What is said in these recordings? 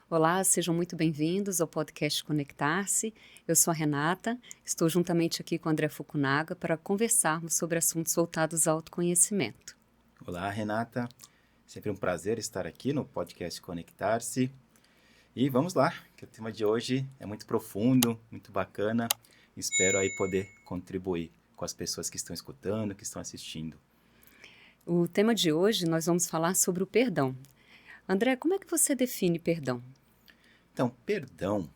Olá, sejam muito bem-vindos ao podcast Conectar-se. Eu sou a Renata, estou juntamente aqui com o André Fukunaga para conversarmos sobre assuntos voltados ao autoconhecimento. Olá, Renata. Sempre um prazer estar aqui no podcast Conectar-se. E vamos lá, que o tema de hoje é muito profundo, muito bacana. Espero aí poder contribuir com as pessoas que estão escutando, que estão assistindo. O tema de hoje nós vamos falar sobre o perdão. André, como é que você define perdão? Então, perdão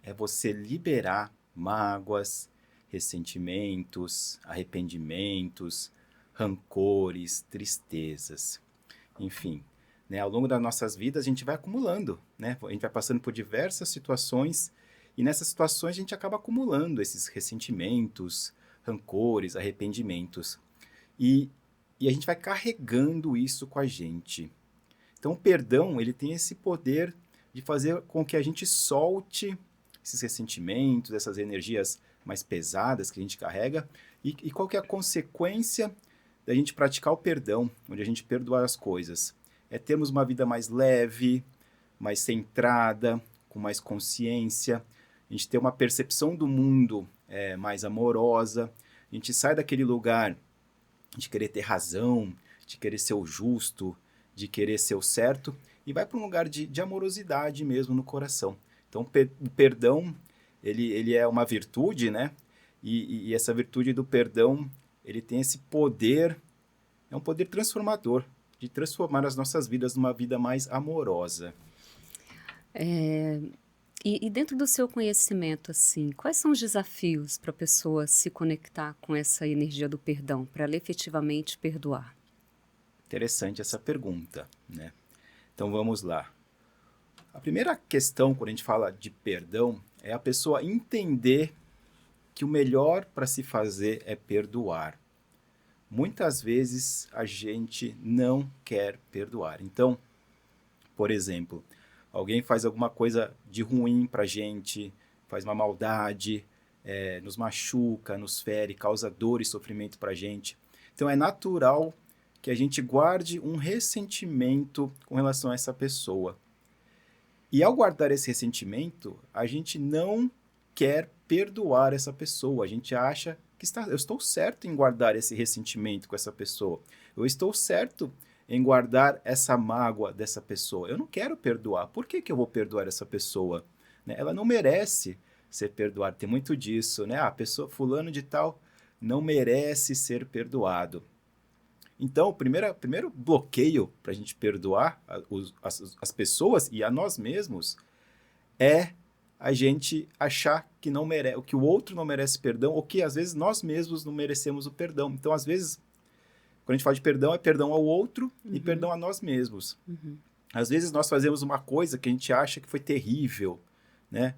é você liberar mágoas, ressentimentos, arrependimentos, rancores, tristezas, enfim. Né, ao longo das nossas vidas a gente vai acumulando, né? A gente vai passando por diversas situações e nessas situações a gente acaba acumulando esses ressentimentos, rancores, arrependimentos. E, e a gente vai carregando isso com a gente. Então o perdão ele tem esse poder de fazer com que a gente solte esses ressentimentos, essas energias mais pesadas que a gente carrega. E qual que é a consequência da gente praticar o perdão, onde a gente perdoar as coisas? É termos uma vida mais leve, mais centrada, com mais consciência, a gente ter uma percepção do mundo mais amorosa, a gente sai daquele lugar de querer ter razão, de querer ser o justo, de querer ser o certo, e vai para um lugar de amorosidade mesmo no coração. Então, o perdão, ele é uma virtude, né? E essa virtude do perdão, ele tem esse poder, é um poder transformador, de transformar as nossas vidas numa vida mais amorosa. E dentro do seu conhecimento, assim, quais são os desafios para a pessoa se conectar com essa energia do perdão, para ela efetivamente perdoar? Interessante essa pergunta, né? Então vamos lá. A primeira questão quando a gente fala de perdão é a pessoa entender que o melhor para se fazer é perdoar. Muitas vezes a gente não quer perdoar. Então, por exemplo, alguém faz alguma coisa de ruim para a gente, faz uma maldade, nos machuca, nos fere, causa dor e sofrimento para a gente. Então é natural que a gente guarde um ressentimento com relação a essa pessoa. E ao guardar esse ressentimento, a gente não quer perdoar essa pessoa. A gente acha que eu estou certo em guardar esse ressentimento com essa pessoa. Eu estou certo em guardar essa mágoa dessa pessoa. Eu não quero perdoar. Por que eu vou perdoar essa pessoa? Né? Ela não merece ser perdoada. Tem muito disso, né? A pessoa fulano de tal não merece ser perdoado. Então, o primeiro bloqueio para a gente perdoar as pessoas e a nós mesmos é a gente achar que que o outro não merece perdão ou que às vezes nós mesmos não merecemos o perdão. Então, às vezes, quando a gente fala de perdão, é perdão ao outro e perdão a nós mesmos. Às vezes nós fazemos uma coisa que a gente acha que foi terrível, né?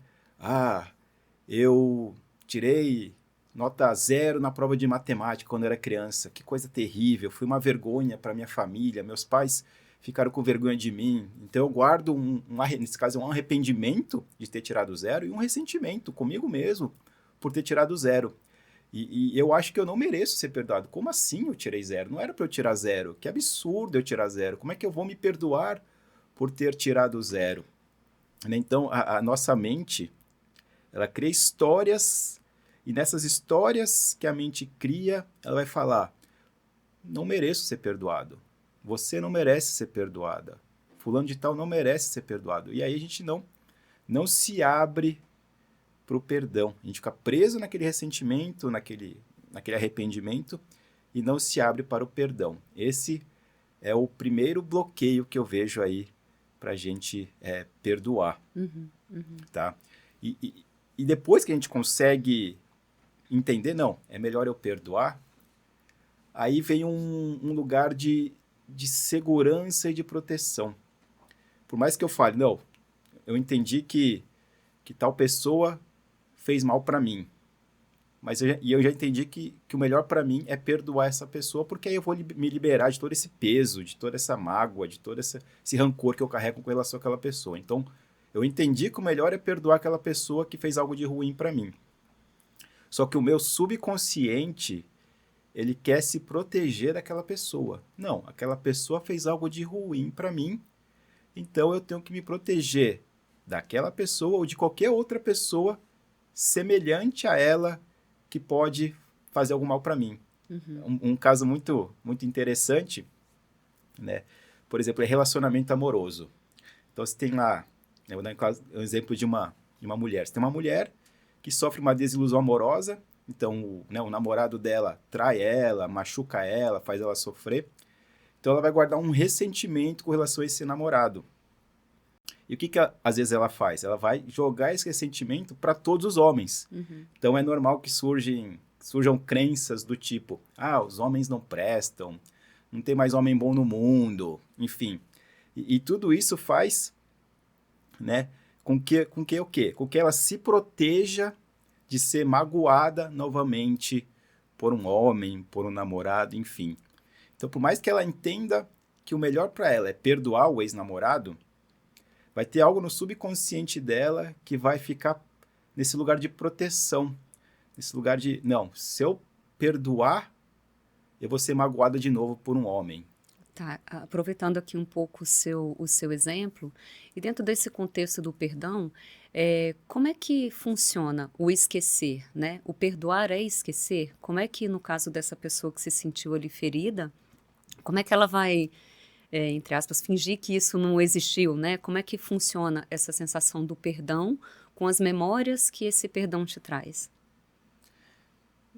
Eu tirei nota 0 na prova de matemática quando era criança. Que coisa terrível, fui uma vergonha para minha família, meus pais ficaram com vergonha de mim. Então eu guardo, nesse caso, um arrependimento de ter tirado 0 e um ressentimento comigo mesmo por ter tirado 0. E eu acho que eu não mereço ser perdoado. Como assim eu tirei 0? Não era para eu tirar 0. Que absurdo eu tirar 0. Como é que eu vou me perdoar por ter tirado 0? Então a nossa mente, ela cria histórias e nessas histórias que a mente cria, ela vai falar: não mereço ser perdoado. Você não merece ser perdoada. Fulano de tal não merece ser perdoado. E aí a gente não se abre para o perdão. A gente fica preso naquele ressentimento, naquele arrependimento e não se abre para o perdão. Esse é o primeiro bloqueio que eu vejo aí para a gente perdoar. Tá? E depois que a gente consegue entender, não, é melhor eu perdoar, aí vem um lugar de segurança e de proteção. Por mais que eu fale, não, eu entendi que tal pessoa fez mal para mim, mas eu já entendi que o melhor para mim é perdoar essa pessoa, porque aí eu vou me liberar de todo esse peso, de toda essa mágoa, de todo esse rancor que eu carrego com relação àquela pessoa. Então, eu entendi que o melhor é perdoar aquela pessoa que fez algo de ruim para mim. Só que o meu subconsciente, ele quer se proteger daquela pessoa. Não, aquela pessoa fez algo de ruim para mim, então eu tenho que me proteger daquela pessoa ou de qualquer outra pessoa semelhante a ela que pode fazer algum mal para mim. Um caso muito, muito interessante, né? Por exemplo, é relacionamento amoroso. Então, você tem lá, eu vou dar um exemplo de uma mulher. Você tem uma mulher que sofre uma desilusão amorosa, então o namorado dela trai ela, machuca ela, faz ela sofrer. Então, ela vai guardar um ressentimento com relação a esse namorado. E o que às vezes ela faz? Ela vai jogar esse ressentimento para todos os homens. Então, é normal que surjam crenças do tipo, os homens não prestam, não tem mais homem bom no mundo, enfim. E tudo isso faz, né, com que o quê? Com que ela se proteja de ser magoada novamente por um homem, por um namorado, enfim. Então, por mais que ela entenda que o melhor para ela é perdoar o ex-namorado, vai ter algo no subconsciente dela que vai ficar nesse lugar de proteção, nesse lugar de, não, se eu perdoar, eu vou ser magoada de novo por um homem. Tá, aproveitando aqui um pouco o seu exemplo, e dentro desse contexto do perdão, como é que funciona o esquecer, né? O perdoar é esquecer? Como é que, no caso dessa pessoa que se sentiu ali ferida, como é que ela vai, entre aspas, fingir que isso não existiu, né? Como é que funciona essa sensação do perdão com as memórias que esse perdão te traz?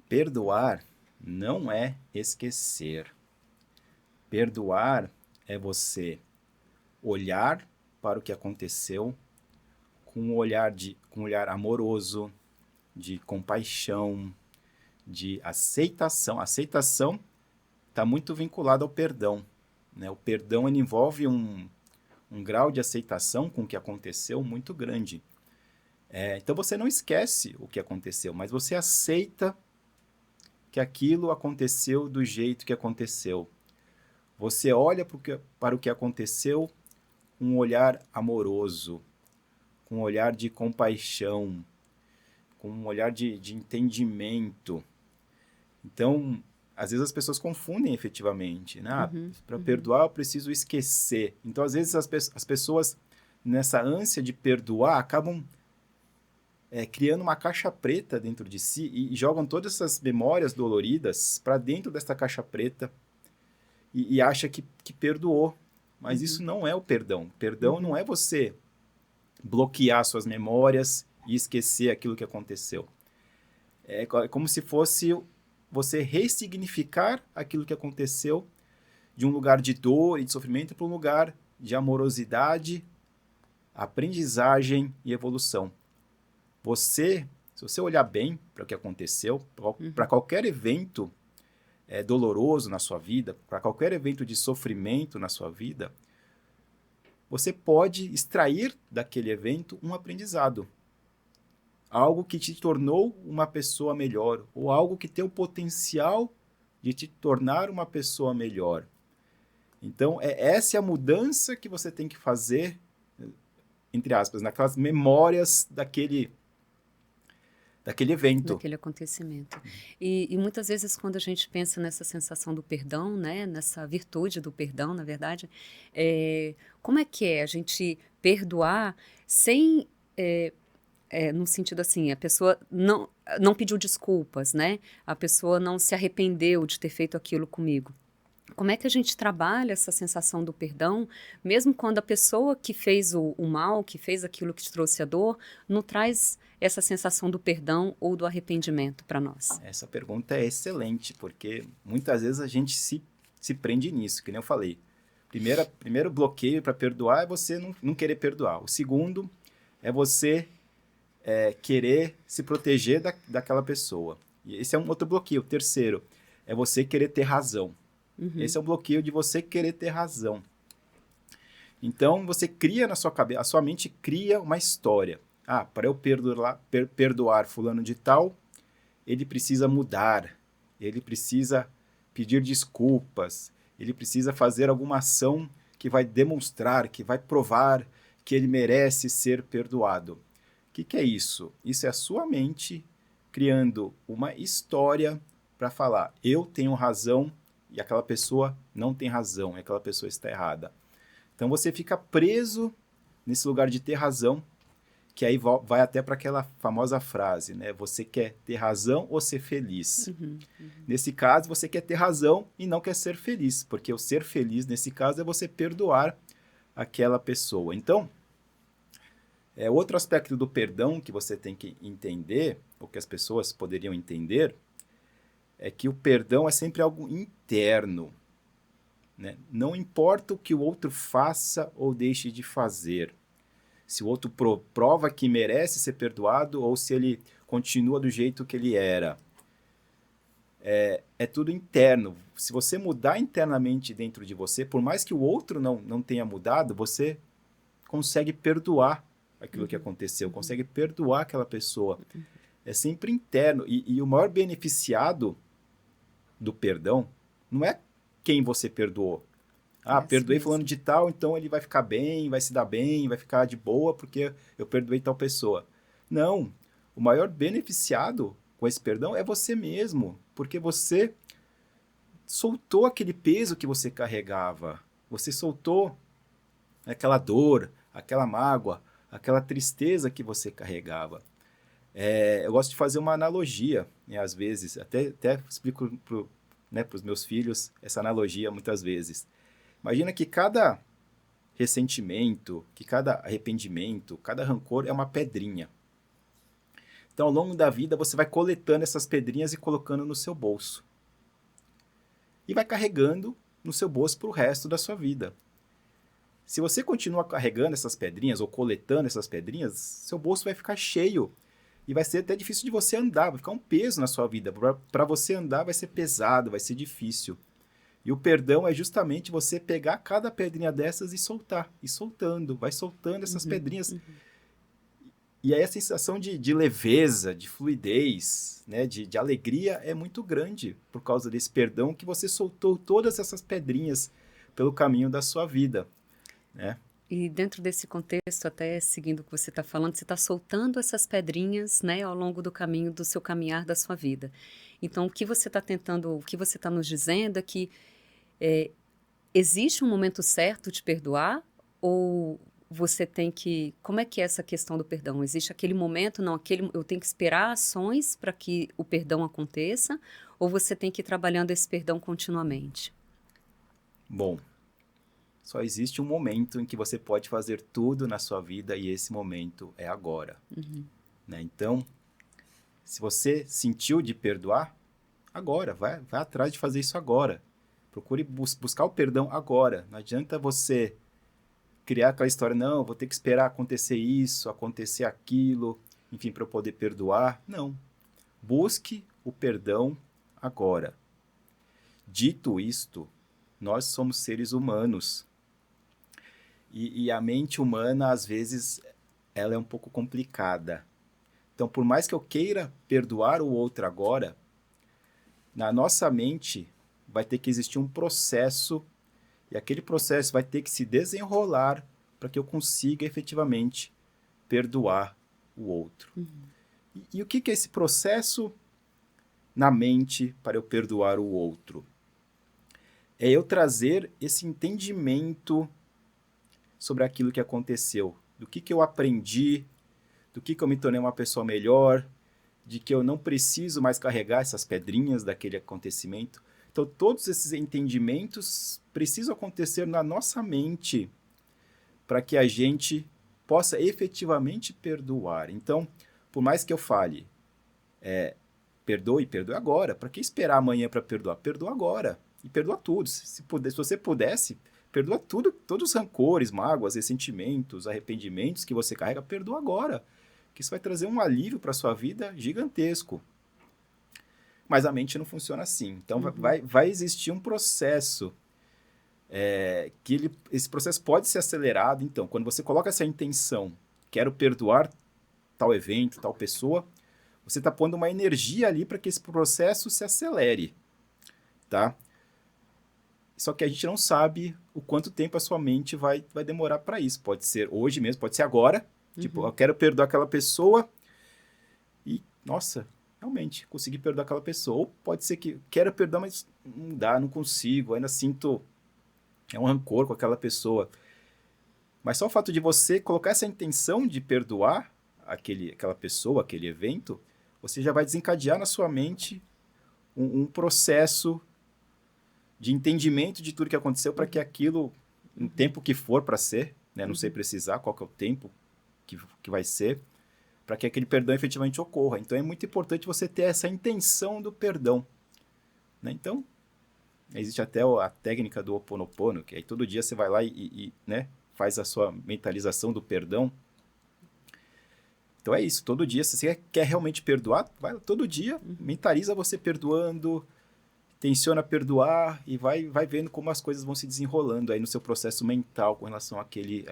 Perdoar não é esquecer. Perdoar é você olhar para o que aconteceu com um olhar amoroso, de compaixão, de aceitação. A aceitação está muito vinculada ao perdão, né? O perdão ele envolve um grau de aceitação com o que aconteceu muito grande. Então você não esquece o que aconteceu, mas você aceita que aquilo aconteceu do jeito que aconteceu. Você olha para o que aconteceu com um olhar amoroso, com um olhar de compaixão, com um olhar de entendimento. Então, às vezes as pessoas confundem efetivamente, né? Para perdoar eu preciso esquecer. Então, às vezes as pessoas, nessa ânsia de perdoar, acabam criando uma caixa preta dentro de si e jogam todas essas memórias doloridas para dentro dessa caixa preta e acha que perdoou. Mas isso não é o perdão. Perdão não é você bloquear suas memórias e esquecer aquilo que aconteceu. É como se fosse você ressignificar aquilo que aconteceu de um lugar de dor e de sofrimento para um lugar de amorosidade, aprendizagem e evolução. Se você olhar bem para o que aconteceu, para qualquer evento doloroso na sua vida, para qualquer evento de sofrimento na sua vida, você pode extrair daquele evento um aprendizado. Algo que te tornou uma pessoa melhor, ou algo que tem o potencial de te tornar uma pessoa melhor. Então, essa é a mudança que você tem que fazer, entre aspas, naquelas memórias daquele evento. Daquele acontecimento. E muitas vezes quando a gente pensa nessa sensação do perdão, né, nessa virtude do perdão, na verdade, como é que é a gente perdoar sem, no sentido assim, a pessoa não pediu desculpas, né? A pessoa não se arrependeu de ter feito aquilo comigo. Como é que a gente trabalha essa sensação do perdão, mesmo quando a pessoa que fez o mal, que fez aquilo que te trouxe a dor, não traz essa sensação do perdão ou do arrependimento para nós? Essa pergunta é excelente, porque muitas vezes a gente se prende nisso, que nem eu falei. Primeiro bloqueio para perdoar é você não querer perdoar. O segundo é você querer se proteger daquela pessoa. E esse é um outro bloqueio. O terceiro é você querer ter razão. Esse é um bloqueio de você querer ter razão. Então, você cria na sua cabeça, a sua mente cria uma história. Para eu perdoar fulano de tal, ele precisa mudar, ele precisa pedir desculpas, ele precisa fazer alguma ação que vai demonstrar, que vai provar que ele merece ser perdoado. O que é isso? Isso é a sua mente criando uma história para falar, eu tenho razão e aquela pessoa não tem razão, e aquela pessoa está errada. Então você fica preso nesse lugar de ter razão, que aí vai até para aquela famosa frase, né? Você quer ter razão ou ser feliz? Nesse caso, você quer ter razão e não quer ser feliz, porque o ser feliz, nesse caso, é você perdoar aquela pessoa. Então, outro aspecto do perdão que você tem que entender, ou que as pessoas poderiam entender, é que o perdão é sempre algo interno, né? Não importa o que o outro faça ou deixe de fazer. Se o outro prova que merece ser perdoado ou se ele continua do jeito que ele era. É tudo interno. Se você mudar internamente dentro de você, por mais que o outro não tenha mudado, você consegue perdoar aquilo que aconteceu, consegue perdoar aquela pessoa. É sempre interno. E o maior beneficiado do perdão não é quem você perdoou. Perdoei fulano de tal, então ele vai ficar bem, vai se dar bem, vai ficar de boa porque eu perdoei tal pessoa. Não. O maior beneficiado com esse perdão é você mesmo, porque você soltou aquele peso que você carregava. Você soltou aquela dor, aquela mágoa, aquela tristeza que você carregava. Eu gosto de fazer uma analogia, né, às vezes, até explico para os meus filhos essa analogia muitas vezes. Imagina que cada ressentimento, que cada arrependimento, cada rancor é uma pedrinha. Então, ao longo da vida, você vai coletando essas pedrinhas e colocando no seu bolso. E vai carregando no seu bolso para o resto da sua vida. Se você continuar carregando essas pedrinhas ou coletando essas pedrinhas, seu bolso vai ficar cheio. E vai ser até difícil de você andar, vai ficar um peso na sua vida. Para você andar vai ser pesado, vai ser difícil. E o perdão é justamente você pegar cada pedrinha dessas e soltar, e soltando, vai soltando essas pedrinhas. E aí a sensação de leveza, de fluidez, né, de alegria é muito grande por causa desse perdão que você soltou todas essas pedrinhas pelo caminho da sua vida, né? E dentro desse contexto, até seguindo o que você está falando, você está soltando essas pedrinhas, né, ao longo do caminho, do seu caminhar da sua vida. Então, o que você está tentando, o que você está nos dizendo é que existe um momento certo de perdoar ou você tem que... Como é que é essa questão do perdão? Existe aquele momento, não, eu tenho que esperar ações para que o perdão aconteça ou você tem que ir trabalhando esse perdão continuamente? Bom, só existe um momento em que você pode fazer tudo na sua vida e esse momento é agora. Né? Então, se você sentiu de perdoar, agora, vai atrás de fazer isso agora. Procure buscar o perdão agora. Não adianta você criar aquela história, não, vou ter que esperar acontecer isso, acontecer aquilo, enfim, para eu poder perdoar. Não. Busque o perdão agora. Dito isto, nós somos seres humanos. E a mente humana, às vezes, ela é um pouco complicada. Então, por mais que eu queira perdoar o outro agora, na nossa mente vai ter que existir um processo e aquele processo vai ter que se desenrolar para que eu consiga efetivamente perdoar o outro. E o que é esse processo na mente para eu perdoar o outro? É eu trazer esse entendimento sobre aquilo que aconteceu, do que eu aprendi, do que eu me tornei uma pessoa melhor, de que eu não preciso mais carregar essas pedrinhas daquele acontecimento. Então, todos esses entendimentos precisam acontecer na nossa mente para que a gente possa efetivamente perdoar. Então, por mais que eu fale, perdoe agora. Para que esperar amanhã para perdoar? Perdoa agora. E perdoa tudo. Se você pudesse, perdoa tudo, todos os rancores, mágoas, ressentimentos, arrependimentos que você carrega, perdoa agora. Que isso vai trazer um alívio para a sua vida gigantesco. Mas a mente não funciona assim. Então, vai existir um processo esse processo pode ser acelerado. Então, quando você coloca essa intenção, quero perdoar tal evento, tal pessoa, você está pondo uma energia ali para que esse processo se acelere, tá? Só que a gente não sabe o quanto tempo a sua mente vai demorar para isso. Pode ser hoje mesmo, pode ser agora. Tipo, eu quero perdoar aquela pessoa e, nossa, realmente conseguir perdoar aquela pessoa. Ou pode ser que queira perdoar, mas não dá, não consigo, ainda sinto um rancor com aquela pessoa. Mas só o fato de você colocar essa intenção de perdoar aquela pessoa, aquele evento, você já vai desencadear na sua mente um processo de entendimento de tudo que aconteceu para que aquilo, no tempo que for para ser, né, não sei precisar qual que é o tempo que vai ser, para que aquele perdão efetivamente ocorra. Então é muito importante você ter essa intenção do perdão. Né? Então, existe até a técnica do Ho Oponopono, que aí todo dia você vai lá né, faz a sua mentalização do perdão. Então é isso, todo dia, se você quer realmente perdoar, vai todo dia, mentaliza você perdoando, intenciona perdoar e vai vendo como as coisas vão se desenrolando aí no seu processo mental com relação àquele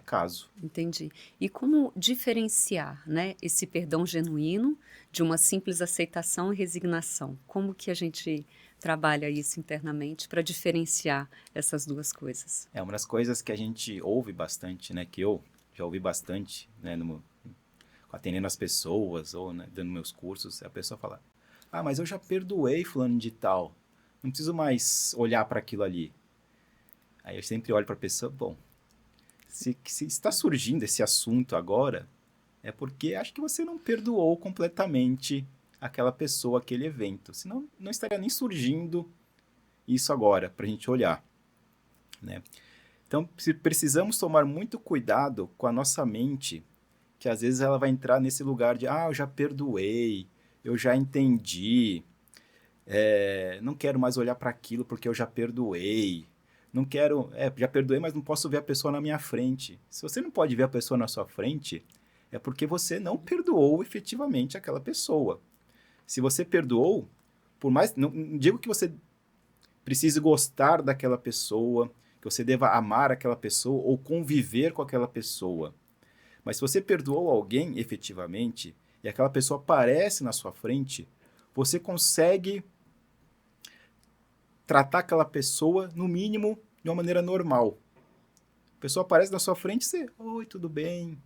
caso. Entendi. E como diferenciar, né, esse perdão genuíno de uma simples aceitação e resignação? Como que a gente trabalha isso internamente para diferenciar essas duas coisas? É uma das coisas que a gente ouve bastante, né, que eu já ouvi bastante, né, atendendo as pessoas ou, né, dando meus cursos, a pessoa fala: ah, mas eu já perdoei fulano de tal, não preciso mais olhar para aquilo ali. Aí eu sempre olho para a pessoa, bom, se está surgindo esse assunto agora, é porque acho que você não perdoou completamente aquela pessoa, aquele evento, senão não estaria nem surgindo isso agora, para a gente olhar, né? Então, precisamos tomar muito cuidado com a nossa mente, que às vezes ela vai entrar nesse lugar de, eu já perdoei, eu já entendi, não quero mais olhar para aquilo porque eu já perdoei, não quero, já perdoei, mas não posso ver a pessoa na minha frente. Se você não pode ver a pessoa na sua frente, é porque você não perdoou efetivamente aquela pessoa. Se você perdoou, por mais, não digo que você precise gostar daquela pessoa, que você deva amar aquela pessoa ou conviver com aquela pessoa. Mas se você perdoou alguém efetivamente e aquela pessoa aparece na sua frente, você consegue tratar aquela pessoa, no mínimo, de uma maneira normal. A pessoa aparece na sua frente e você, oi, tudo bem?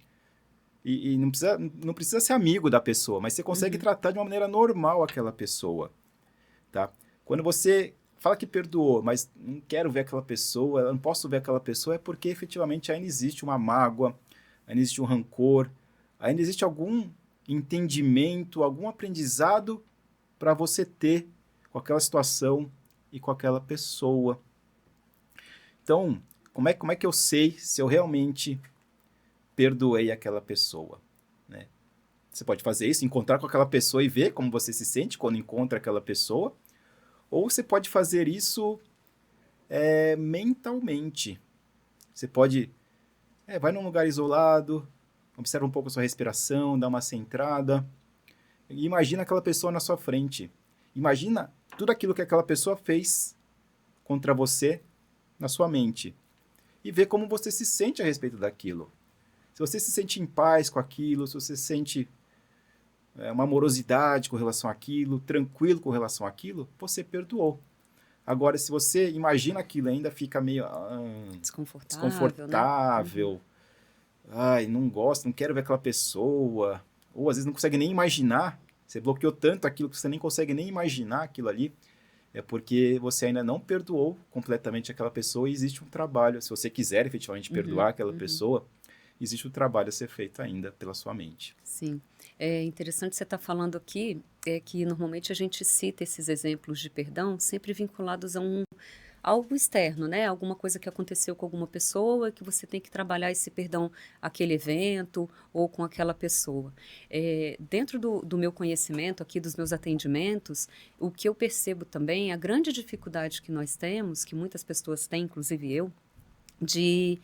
E não precisa ser amigo da pessoa, mas você consegue tratar de uma maneira normal aquela pessoa. Tá? Quando você fala que perdoou, mas não quero ver aquela pessoa, eu não posso ver aquela pessoa, é porque efetivamente ainda existe uma mágoa, ainda existe um rancor, ainda existe algum entendimento, algum aprendizado para você ter com aquela situação e com aquela pessoa. Então, como é que eu sei se eu realmente perdoei aquela pessoa? Né? Você pode fazer isso, encontrar com aquela pessoa e ver como você se sente quando encontra aquela pessoa, ou você pode fazer isso mentalmente. Você pode vai num lugar isolado, observa um pouco a sua respiração, dá uma centrada, e imagina aquela pessoa na sua frente. Imagina tudo aquilo que aquela pessoa fez contra você na sua mente. E vê como você se sente a respeito daquilo. Se você se sente em paz com aquilo, se você sente uma amorosidade com relação àquilo, tranquilo com relação àquilo, você perdoou. Agora, se você imagina aquilo e ainda fica meio desconfortável, né? Ai, não gosto, não quero ver aquela pessoa, ou às vezes não consegue nem imaginar, você bloqueou tanto aquilo que você nem consegue nem imaginar aquilo ali, é porque você ainda não perdoou completamente aquela pessoa e existe um trabalho, se você quiser efetivamente perdoar aquela pessoa, existe um trabalho a ser feito ainda pela sua mente. Sim. É interessante você estar falando aqui, que normalmente a gente cita esses exemplos de perdão sempre vinculados a algo externo, né? Alguma coisa que aconteceu com alguma pessoa que você tem que trabalhar esse perdão aquele evento ou com aquela pessoa. Dentro do meu conhecimento aqui, dos meus atendimentos, o que eu percebo também, a grande dificuldade que nós temos, que muitas pessoas têm, inclusive eu, de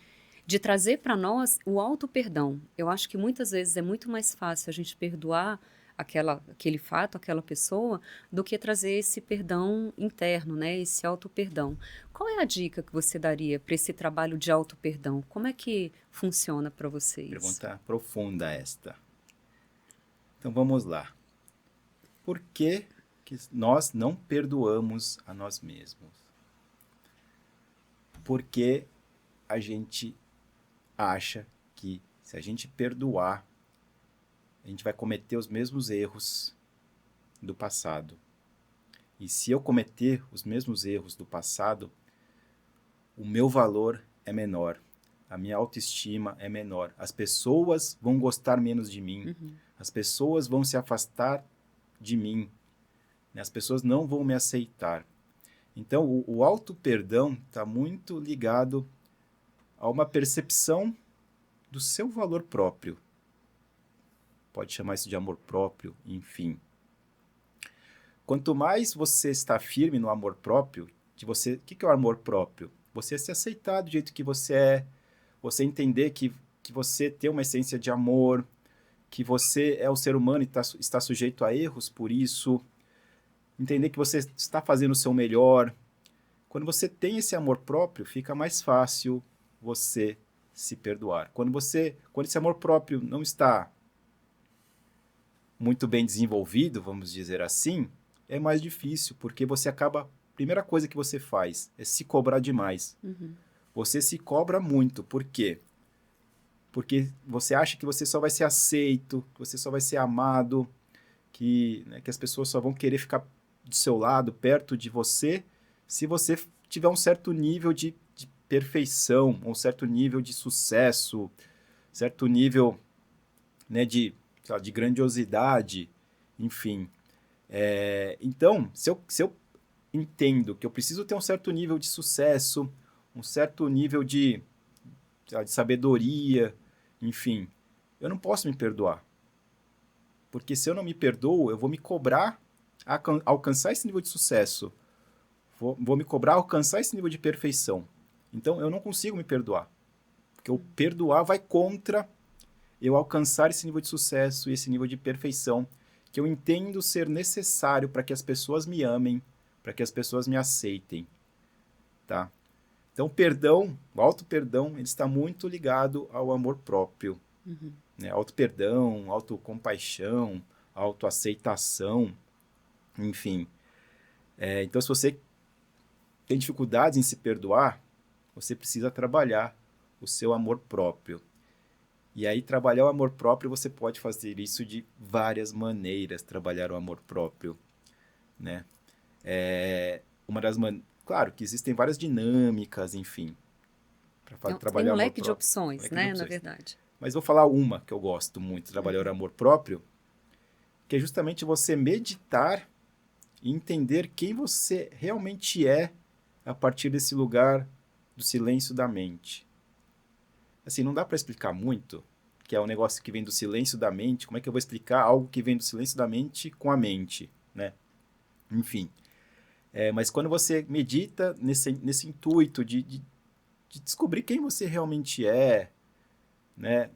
trazer para nós o auto-perdão. Eu acho que muitas vezes é muito mais fácil a gente perdoar aquele fato, aquela pessoa, do que trazer esse perdão interno, né? Esse auto-perdão. Qual é a dica que você daria para esse trabalho de auto-perdão? Como é que funciona para vocês? Pergunta profunda esta. Então vamos lá. Por que nós não perdoamos a nós mesmos? Porque a gente acha que se a gente perdoar, a gente vai cometer os mesmos erros do passado. E se eu cometer os mesmos erros do passado, o meu valor é menor, a minha autoestima é menor, as pessoas vão gostar menos de mim, as pessoas vão se afastar de mim, né? As pessoas não vão me aceitar. Então, o auto-perdão está muito ligado a uma percepção do seu valor próprio. Pode chamar isso de amor próprio, enfim. Quanto mais você está firme no amor próprio, o que é o amor próprio? Você se aceitar do jeito que você é, você entender que você tem uma essência de amor, que você é o ser humano e está sujeito a erros por isso, entender que você está fazendo o seu melhor. Quando você tem esse amor próprio, fica mais fácil você se perdoar. Quando esse amor próprio não está muito bem desenvolvido, vamos dizer assim, é mais difícil, porque você acaba... A primeira coisa que você faz é se cobrar demais. Você se cobra muito. Por quê? Porque você acha que você só vai ser aceito, que você só vai ser amado, que as pessoas só vão querer ficar do seu lado, perto de você, se você tiver um certo nível de perfeição, um certo nível de sucesso, certo nível, né, de grandiosidade, enfim. Então, se eu entendo que eu preciso ter um certo nível de sucesso, um certo nível de sabedoria, enfim, eu não posso me perdoar. Porque se eu não me perdoo, eu vou me cobrar alcançar esse nível de sucesso. Vou me cobrar alcançar esse nível de perfeição. Então, eu não consigo me perdoar. Porque o perdoar vai contra eu alcançar esse nível de sucesso e esse nível de perfeição que eu entendo ser necessário para que as pessoas me amem, para que as pessoas me aceitem. Tá? Então, o auto-perdão, ele está muito ligado ao amor próprio. Né? Auto-perdão, autocompaixão, autoaceitação, enfim. Então, se você tem dificuldades em se perdoar, você precisa trabalhar o seu amor próprio. E aí, trabalhar o amor próprio, você pode fazer isso de várias maneiras, trabalhar o amor próprio. Né? Claro que existem várias dinâmicas, enfim, para trabalhar Tem o um amor leque de próprio. opções, né, na verdade. Mas vou falar uma que eu gosto muito, trabalhar o amor próprio, que é justamente você meditar e entender quem você realmente é a partir desse lugar do silêncio da mente. Assim, não dá para explicar muito, que é um negócio que vem do silêncio da mente. Como é que eu vou explicar algo que vem do silêncio da mente com a mente, né? Enfim. Mas quando você medita nesse intuito de descobrir quem você realmente é, né?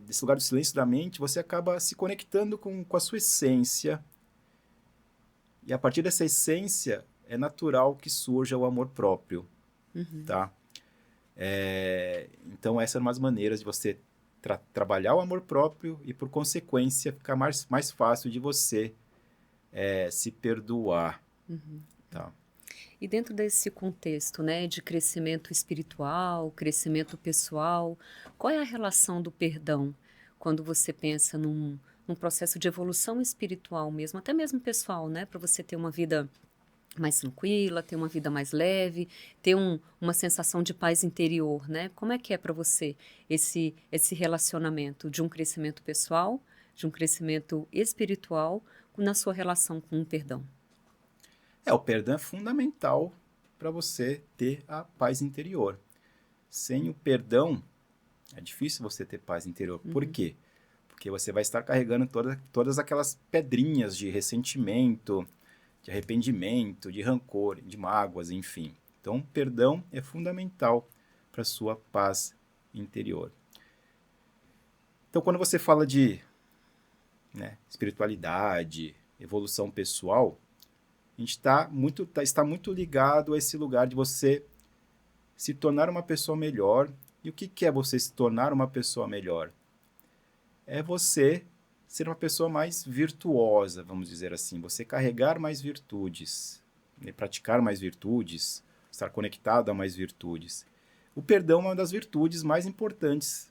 Desse lugar do silêncio da mente, você acaba se conectando com a sua essência. E a partir dessa essência, é natural que surja o amor próprio. Tá? Então, essas são umas maneiras de você trabalhar o amor próprio e, por consequência, ficar mais fácil de você se perdoar. Tá? E dentro desse contexto, né, de crescimento espiritual, crescimento pessoal, qual é a relação do perdão quando você pensa num processo de evolução espiritual mesmo, até mesmo pessoal, né, para você ter uma vida mais tranquila, ter uma vida mais leve, ter uma sensação de paz interior, né? Como é que é para você esse relacionamento de um crescimento pessoal, de um crescimento espiritual, na sua relação com o perdão? O perdão é fundamental para você ter a paz interior. Sem o perdão, é difícil você ter paz interior. Por quê? Porque você vai estar carregando todas aquelas pedrinhas de ressentimento, de arrependimento, de rancor, de mágoas, enfim. Então, perdão é fundamental para a sua paz interior. Então, quando você fala de espiritualidade, evolução pessoal, a gente está muito ligado a esse lugar de você se tornar uma pessoa melhor. E o que é você se tornar uma pessoa melhor? É você ser uma pessoa mais virtuosa, vamos dizer assim. Você carregar mais virtudes, praticar mais virtudes, estar conectado a mais virtudes. O perdão é uma das virtudes mais importantes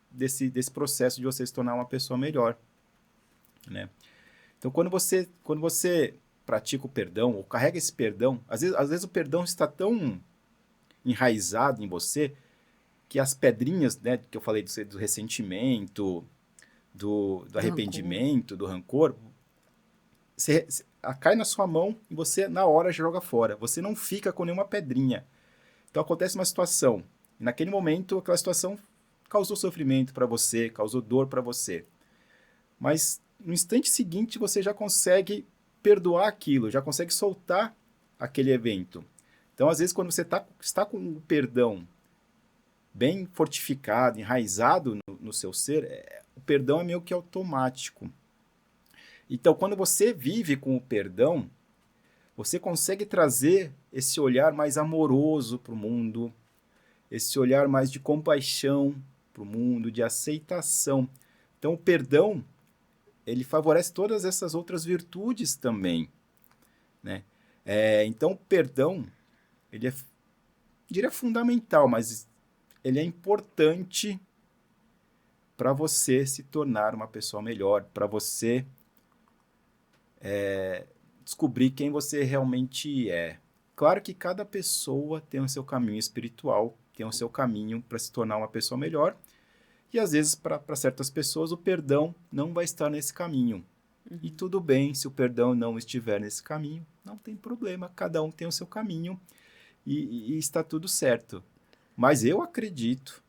desse processo de você se tornar uma pessoa melhor. Né? Então, quando você pratica o perdão, ou carrega esse perdão, às vezes o perdão está tão enraizado em você que as pedrinhas, né, que eu falei do ressentimento, do Do rancor. arrependimento, do rancor, cai na sua mão e você, na hora, joga fora. Você não fica com nenhuma pedrinha. Então, acontece uma situação. E naquele momento, aquela situação causou sofrimento para você, causou dor para você. Mas no instante seguinte, você já consegue perdoar aquilo, já consegue soltar aquele evento. Então, às vezes, quando você está com o perdão bem fortificado, enraizado no seu ser, o perdão é meio que automático. Então, quando você vive com o perdão, você consegue trazer esse olhar mais amoroso para o mundo, esse olhar mais de compaixão para o mundo, de aceitação. Então, o perdão, ele favorece todas essas outras virtudes também, né? Então, o perdão, ele diria fundamental, mas ele é importante para você se tornar uma pessoa melhor, para você descobrir quem você realmente é. Claro que cada pessoa tem o seu caminho espiritual, tem o seu caminho para se tornar uma pessoa melhor, e às vezes para certas pessoas o perdão não vai estar nesse caminho. E tudo bem se o perdão não estiver nesse caminho, não tem problema, cada um tem o seu caminho e está tudo certo. Mas eu acredito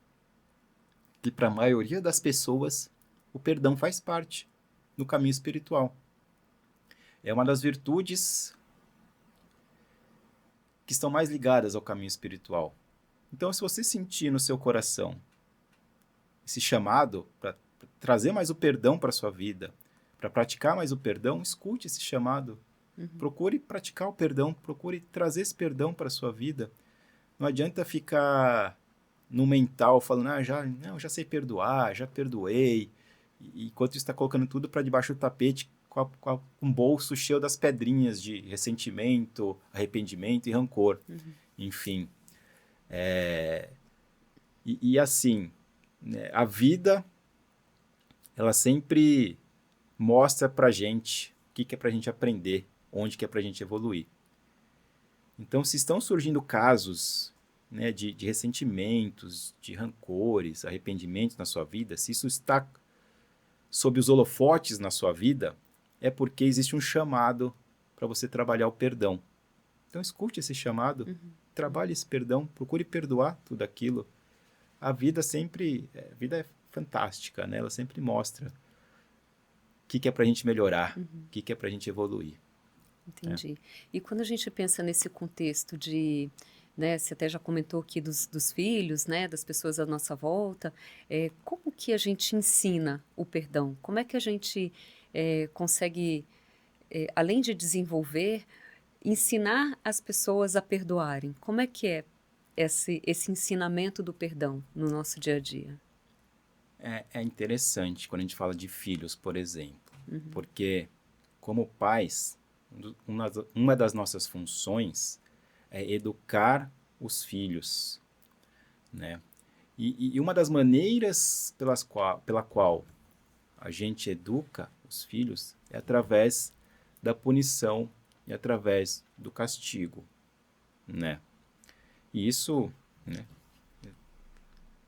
que para a maioria das pessoas o perdão faz parte do caminho espiritual. É uma das virtudes que estão mais ligadas ao caminho espiritual. Então, se você sentir no seu coração esse chamado para trazer mais o perdão para a sua vida, para praticar mais o perdão, escute esse chamado. Procure praticar o perdão, procure trazer esse perdão para a sua vida. Não adianta ficar no mental falando, já sei perdoar, já perdoei, e enquanto está colocando tudo para debaixo do tapete, com um bolso cheio das pedrinhas de ressentimento, arrependimento e rancor. Enfim. E assim, né, a vida, ela sempre mostra pra gente o que é pra gente aprender, onde que é pra gente evoluir. Então, se estão surgindo casos, né, de ressentimentos, de rancores, arrependimentos na sua vida, se isso está sob os holofotes na sua vida, é porque existe um chamado para você trabalhar o perdão. Então, escute esse chamado, trabalhe esse perdão, procure perdoar tudo aquilo. A vida é fantástica, né? Ela sempre mostra o que é para a gente melhorar, o que é para a gente evoluir. Entendi. E quando a gente pensa nesse contexto de, né, você até já comentou aqui dos filhos, né, das pessoas à nossa volta, como que a gente ensina o perdão? Como é que a gente consegue, além de desenvolver, ensinar as pessoas a perdoarem? Como é que é esse ensinamento do perdão no nosso dia a dia? É interessante quando a gente fala de filhos, por exemplo, porque como pais, uma das nossas funções é educar os filhos, né? E uma das maneiras pela qual a gente educa os filhos é através da punição e através do castigo, né? E isso, né,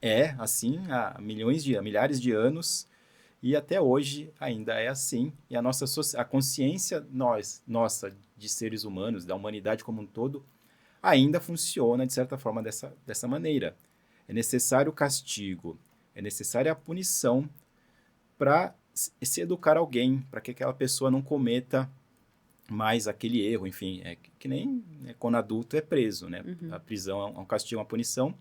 é assim há milhares de anos e até hoje ainda é assim. E a consciência nossa de seres humanos, da humanidade como um todo, ainda funciona de certa forma dessa maneira. É necessário o castigo, é necessária a punição para se educar alguém, para que aquela pessoa não cometa mais aquele erro, enfim, que nem, né, quando adulto é preso, né? A prisão é um castigo, uma punição,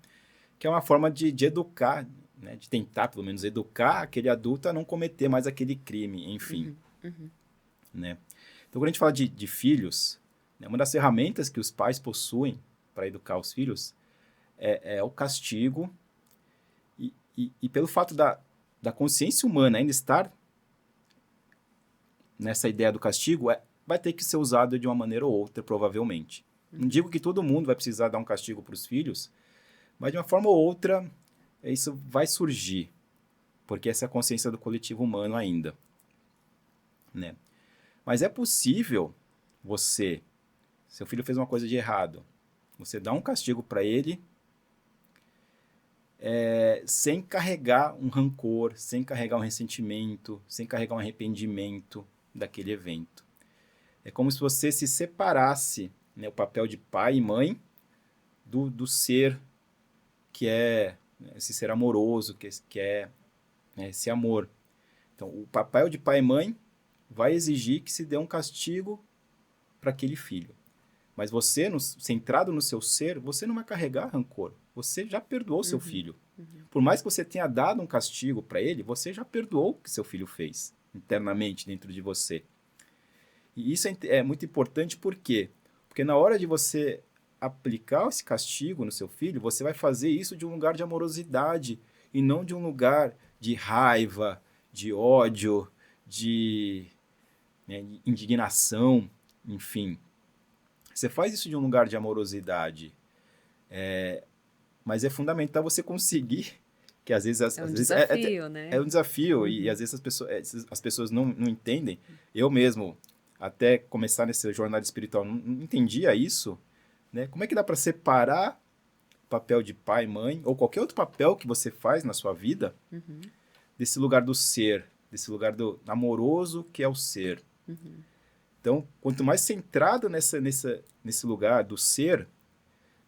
que é uma forma de educar, né, de tentar pelo menos educar aquele adulto a não cometer mais aquele crime, enfim. Né? Então, quando a gente fala de filhos, né, uma das ferramentas que os pais possuem para educar os filhos é o castigo, e pelo fato da consciência humana ainda estar nessa ideia do castigo, vai ter que ser usado de uma maneira ou outra, provavelmente. Não digo que todo mundo vai precisar dar um castigo para os filhos, mas de uma forma ou outra isso vai surgir, porque essa é a consciência do coletivo humano ainda, né? Mas é possível seu filho fez uma coisa de errado, você dá um castigo para ele sem carregar um rancor, sem carregar um ressentimento, sem carregar um arrependimento daquele evento. É como se você se separasse, né, o papel de pai e mãe do ser que é esse ser amoroso, que é né, esse amor. Então, o papel de pai e mãe vai exigir que se dê um castigo para aquele filho. Mas você, centrado no seu ser, você não vai carregar rancor. Você já perdoou seu filho. Por mais que você tenha dado um castigo para ele, você já perdoou o que seu filho fez internamente dentro de você. E isso é muito importante, por quê? Porque na hora de você aplicar esse castigo no seu filho, você vai fazer isso de um lugar de amorosidade e não de um lugar de raiva, de ódio, de indignação, enfim. Você faz isso de um lugar de amorosidade, mas é fundamental você conseguir, que às vezes... É um desafio, né? É um desafio, e às vezes as pessoas não entendem. Eu mesmo, até começar nesse jornada espiritual, não entendia isso, né? Como é que dá para separar o papel de pai, mãe, ou qualquer outro papel que você faz na sua vida, desse lugar do ser, desse lugar do amoroso que é o ser. Então, quanto mais centrado nesse lugar do ser,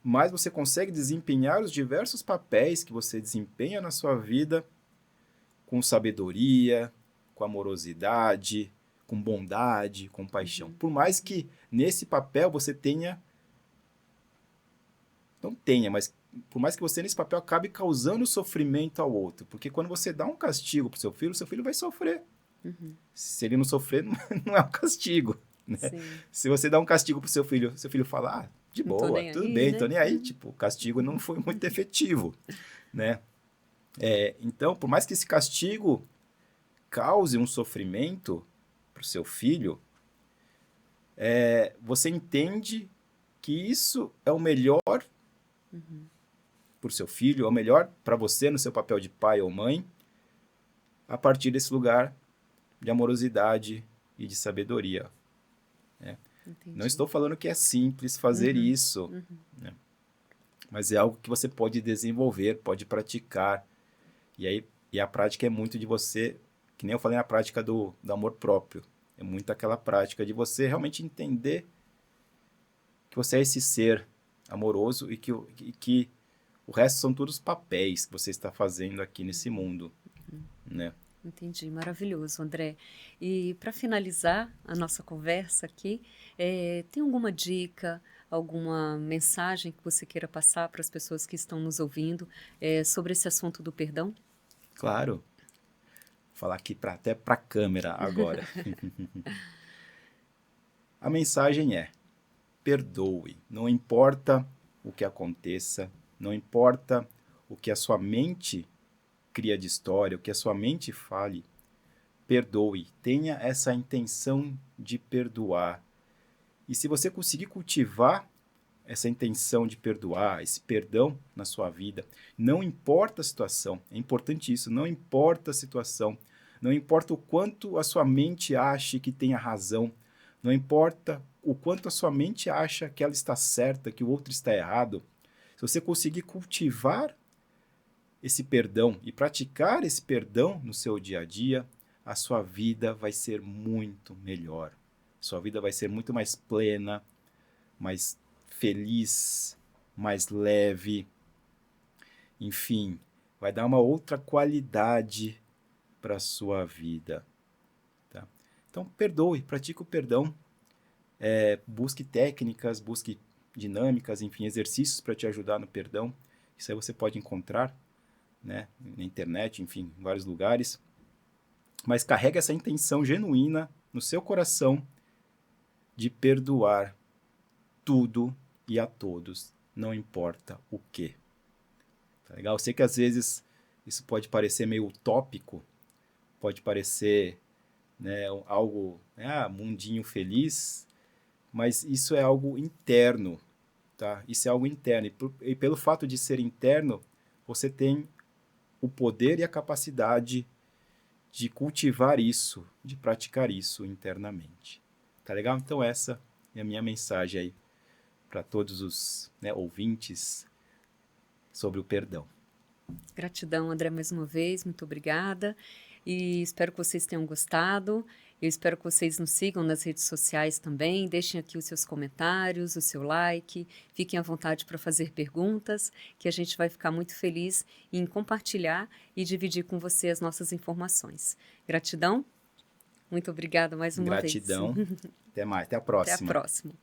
mais você consegue desempenhar os diversos papéis que você desempenha na sua vida com sabedoria, com amorosidade, com bondade, com paixão. Por mais que nesse papel você mas por mais que você nesse papel acabe causando sofrimento ao outro. Porque quando você dá um castigo para o seu filho vai sofrer. Se ele não sofrer, não é um castigo. Né? Se você dá um castigo para o seu filho fala, de boa, tudo bem, tô nem aí. Tipo, o castigo não foi muito efetivo. Né? Então, por mais que esse castigo cause um sofrimento para o seu filho, você entende que isso é o melhor para o seu filho, é o melhor para você no seu papel de pai ou mãe, a partir desse lugar de amorosidade e de sabedoria. Né? Não estou falando que é simples fazer isso, né? Mas é algo que você pode desenvolver, pode praticar. E a prática é muito de você, que nem eu falei na prática do amor próprio, é muito aquela prática de você realmente entender que você é esse ser amoroso e que o resto são todos papéis que você está fazendo aqui nesse mundo, né? Entendi, maravilhoso, André. E para finalizar a nossa conversa aqui, tem alguma dica, alguma mensagem que você queira passar para as pessoas que estão nos ouvindo sobre esse assunto do perdão? Claro. Vou falar aqui até para a câmera agora. A mensagem é: perdoe. Não importa o que aconteça, não importa o que a sua mente cria de história, o que a sua mente fale, perdoe. Tenha essa intenção de perdoar. E se você conseguir cultivar essa intenção de perdoar, esse perdão na sua vida, não importa a situação, é importante isso, não importa a situação, não importa o quanto a sua mente ache que tenha razão, não importa o quanto a sua mente acha que ela está certa, que o outro está errado, se você conseguir cultivar esse perdão e praticar esse perdão no seu dia a dia, a sua vida vai ser muito melhor. Sua vida vai ser muito mais plena, mais feliz, mais leve. Enfim, vai dar uma outra qualidade para a sua vida. Tá? Então, perdoe, pratique o perdão. Busque técnicas, busque dinâmicas, enfim, exercícios para te ajudar no perdão. Isso aí você pode encontrar, né, na internet, enfim, em vários lugares. Mas carrega essa intenção genuína no seu coração de perdoar tudo e a todos, não importa o quê. Tá legal? Eu sei que às vezes isso pode parecer meio utópico, pode parecer, né, algo, mundinho feliz, mas isso é algo interno, tá? Isso é algo interno. E pelo fato de ser interno, você tem o poder e a capacidade de cultivar isso, de praticar isso internamente. Tá legal? Então essa é a minha mensagem aí para todos os, né, ouvintes sobre o perdão. Gratidão, André, mais uma vez, muito obrigada. E espero que vocês tenham gostado. Eu espero que vocês nos sigam nas redes sociais também. Deixem aqui os seus comentários, o seu like. Fiquem à vontade para fazer perguntas, que a gente vai ficar muito feliz em compartilhar e dividir com você as nossas informações. Gratidão, muito obrigada mais uma vez. Gratidão. Até mais. Até a Até a próxima. próxima.